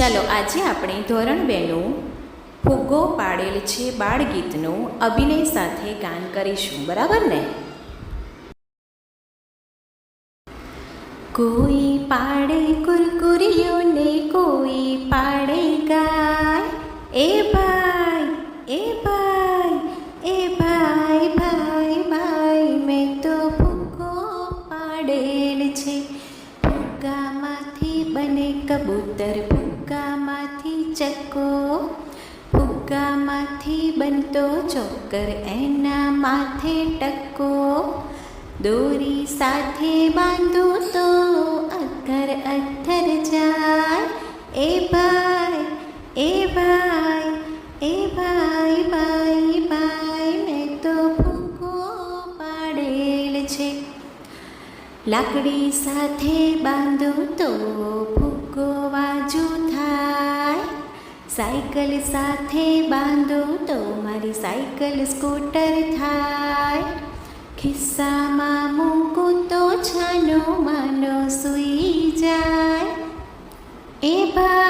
ચાલો આજે આપણે ધોરણ 2નું ફુગ્ગો પાડેલ છે બાળગીતનું અભિનય સાથે ગાન કરીશું, બરાબર ને? કોઈ પાડે કુરકુરિયો ને કોઈ પાડે ગાય, એ ભાઈ એ ભાઈ એ ભાઈ ભાઈ ભાઈ, મેં તો ફુગ્ગો પાડેલ છે. ફુગ્ગામાંથી બને કબૂતર, ફુગ્ગામાંથી ચક્કો, ફુગ્ગામાંથી બનતો ચોકર, એના માથે ટક્કો. દોરી સાથે બાંધું તો અધર અધર જાય, એ ભાઈ એ ભાઈ એ ભાઈ ભાઈ ભાઈ, મેં તો ફુગ્ગો પાડેલ છે. લાકડી સાથે બાંધું તો ફુગ્ગો વાજુ થાય, સાયકલ સાથે બાંધું તો મારી સાયકલ સ્કૂટર થાય. ખિસ્સામાં મૂકું તો છાનો માનો સૂઈ જાય, એ ભાઈ